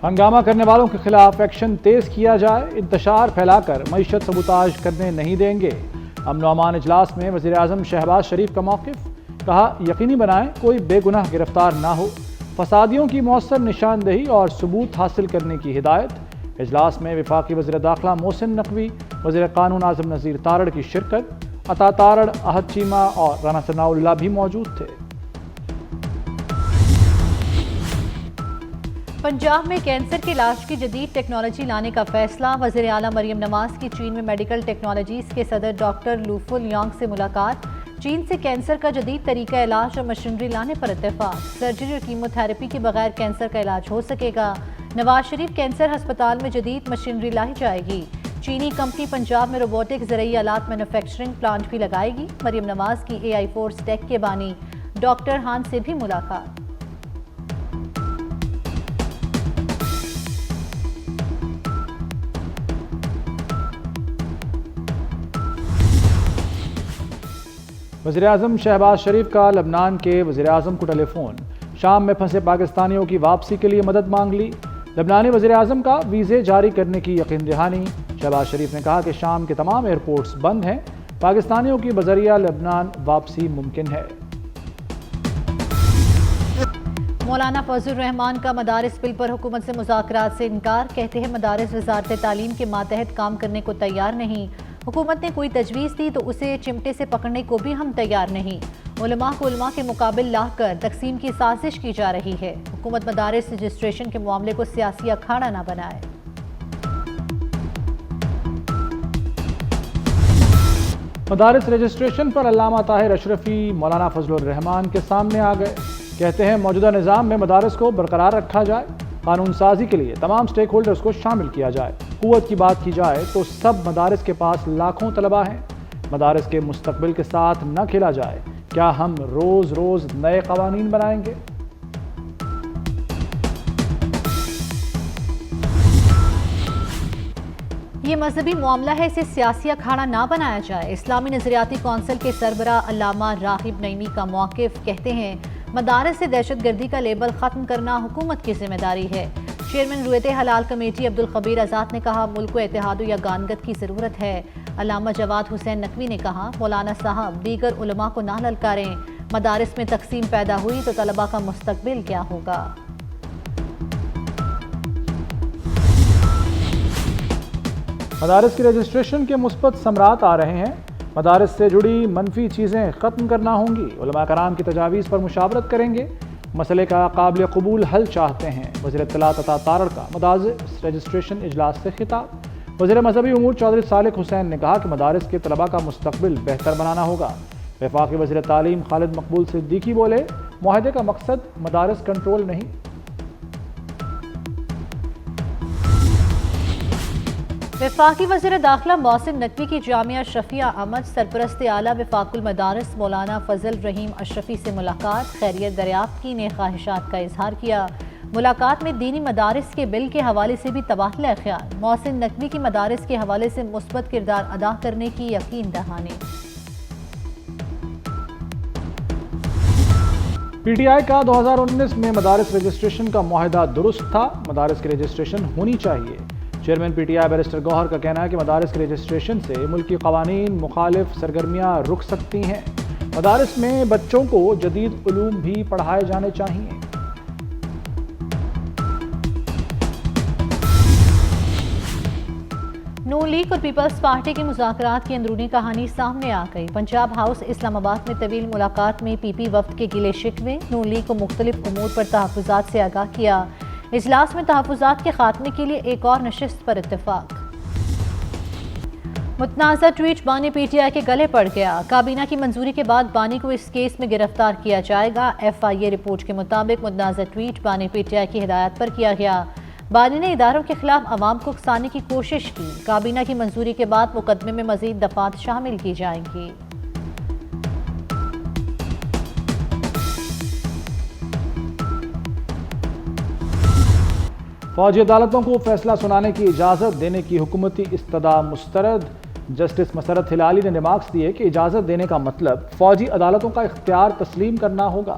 ہنگامہ کرنے والوں کے خلاف ایکشن تیز کیا جائے، انتشار پھیلا کر معیشت سبوتاژ کرنے نہیں دیں گے۔ امن و امان اجلاس میں وزیر اعظم شہباز شریف کا موقف، کہا یقینی بنائیں کوئی بے گناہ گرفتار نہ ہو، فسادیوں کی مؤثر نشاندہی اور ثبوت حاصل کرنے کی ہدایت۔ اجلاس میں وفاقی وزیر داخلہ محسن نقوی، وزیر قانون اعظم نذیر تارڑ کی شرکت، عطا تارڑ، احد چیمہ اور رانا ثناء اللہ بھی موجود تھے۔ پنجاب میں کینسر کے علاج کی جدید ٹیکنالوجی لانے کا فیصلہ، وزیر اعلیٰ مریم نواز کی چین میں میڈیکل ٹیکنالوجیز کے صدر ڈاکٹر لو فل یانگ سے ملاقات، چین سے کینسر کا جدید طریقہ علاج اور مشینری لانے پر اتفاق، سرجری اور کیمو تھراپی کے بغیر کینسر کا علاج ہو سکے گا، نواز شریف کینسر ہسپتال میں جدید مشینری لائی جائے گی، چینی کمپنی پنجاب میں روبوٹک زرعی آلات مینوفیکچرنگ پلانٹ بھی لگائے گی، مریم نواز کی اے آئی فورس ٹیک کے بانی ڈاکٹر ہان سے بھی ملاقات۔ وزیر اعظم شہباز شریف کا لبنان کے وزیر اعظم کو ٹیلی فون، شام میں پھنسے پاکستانیوں کی واپسی کے لیے مدد مانگ لی، لبنانی وزیر اعظم کا ویزے جاری کرنے کی یقین دہانی۔ شہباز شریف نے کہا کہ شام کے تمام ایئرپورٹس بند ہیں، پاکستانیوں کی بذریعہ لبنان واپسی ممکن ہے۔ مولانا فضل الرحمان کا مدارس بل پر حکومت سے مذاکرات سے انکار، کہتے ہیں مدارس وزارت تعلیم کے ماتحت کام کرنے کو تیار نہیں، حکومت نے کوئی تجویز دی تو اسے چمٹے سے پکڑنے کو بھی ہم تیار نہیں، علماء کو علماء کے مقابل لا کر تقسیم کی سازش کی جا رہی ہے، حکومت مدارس رجسٹریشن کے معاملے کو سیاسی اکھاڑا نہ بنائے۔ مدارس رجسٹریشن پر علامہ طاہر اشرفی مولانا فضل الرحمان کے سامنے آ گئے، کہتے ہیں موجودہ نظام میں مدارس کو برقرار رکھا جائے، قانون سازی کے لیے تمام سٹیک ہولڈرز کو شامل کیا جائے، قوت کی بات کی جائے تو سب مدارس کے پاس لاکھوں طلباء ہیں، مدارس کے مستقبل کے ساتھ نہ کھیلا جائے، کیا ہم روز روز نئے قوانین بنائیں گے؟ یہ مذہبی معاملہ ہے، اسے سیاسی اکھاڑا نہ بنایا جائے، اسلامی نظریاتی کونسل کے سربراہ علامہ راغب نعیمی کا موقف، کہتے ہیں مدارس سے دہشت گردی کا لیبل ختم کرنا حکومت کی ذمہ داری ہے، چیئرمین رویت حلال کمیٹی عبدالخبیر آزاد نے کہا ملک کو اتحاد و یگانگت کی ضرورت ہے، علامہ جواد حسین نقوی نے کہا مولانا صاحب دیگر علماء کو نہ للکاریں، مدارس میں تقسیم پیدا ہوئی تو طلباء کا مستقبل کیا ہوگا۔ مدارس کی رجسٹریشن کے مثبت ثمرات آ رہے ہیں، مدارس سے جڑی منفی چیزیں ختم کرنا ہوں گی، علماء کرام کی تجاویز پر مشاورت کریں گے، مسئلے کا قابل قبول حل چاہتے ہیں، وزیر اطلاعات عطا تارڑ کا مدارس رجسٹریشن اجلاس سے خطاب، وزیر مذہبی امور چودھری صالح حسین نے کہا کہ مدارس کے طلباء کا مستقبل بہتر بنانا ہوگا، وفاقی وزیر تعلیم خالد مقبول صدیقی بولے معاہدے کا مقصد مدارس کنٹرول نہیں۔ وفاقی وزیر داخلہ محسن نقوی کی جامعہ شفیع احمد سرپرست اعلیٰ وفاق المدارس مولانا فضل رحیم اشرفی سے ملاقات، خیریت دریافت کی، نیک خواہشات کا اظہار کیا، ملاقات میں دینی مدارس کے بل کے حوالے سے بھی تبادلہ خیال، محسن نقوی کی مدارس کے حوالے سے مثبت کردار ادا کرنے کی یقین دہانی۔ پی ٹی آئی کا 2019 میں مدارس رجسٹریشن کا معاہدہ درست تھا، مدارس کی رجسٹریشن ہونی چاہیے، chairman P T I barrister Gohar کا کہنا ہے کہ مدارس کی رجسٹریشن سے ملکی قوانین مخالف سرگرمیاں رک سکتی ہیں، مدارس میں بچوں کو جدید علوم بھی پڑھائے جانے چاہیے۔ نون لیگ اور پیپلز پارٹی کی مذاکرات کی اندرونی کہانی سامنے آ گئی، پنجاب ہاؤس اسلام آباد میں طویل ملاقات میں پی پی وفد کے گلے شکوے، نون لیگ کو مختلف امور پر تحفظات سے آگاہ کیا، اجلاس میں تحفظات کے خاتمے کے لیے ایک اور نشست پر اتفاق۔ متنازع ٹویٹ بانی پی ٹی آئی کے گلے پڑ گیا، کابینہ کی منظوری کے بعد بانی کو اس کیس میں گرفتار کیا جائے گا، ایف آئی اے رپورٹ کے مطابق متنازع ٹویٹ بانی پی ٹی آئی کی ہدایت پر کیا گیا، بانی نے اداروں کے خلاف عوام کو اکسانے کی کوشش کی، کابینہ کی منظوری کے بعد مقدمے میں مزید دفعات شامل کی جائیں گی۔ فوجی عدالتوں کو فیصلہ سنانے کی اجازت دینے کی حکومتی استدعا مسترد، جسٹس مسرت ہلالی نے ریمارکس دیے کہ اجازت دینے کا مطلب فوجی عدالتوں کا اختیار تسلیم کرنا ہوگا،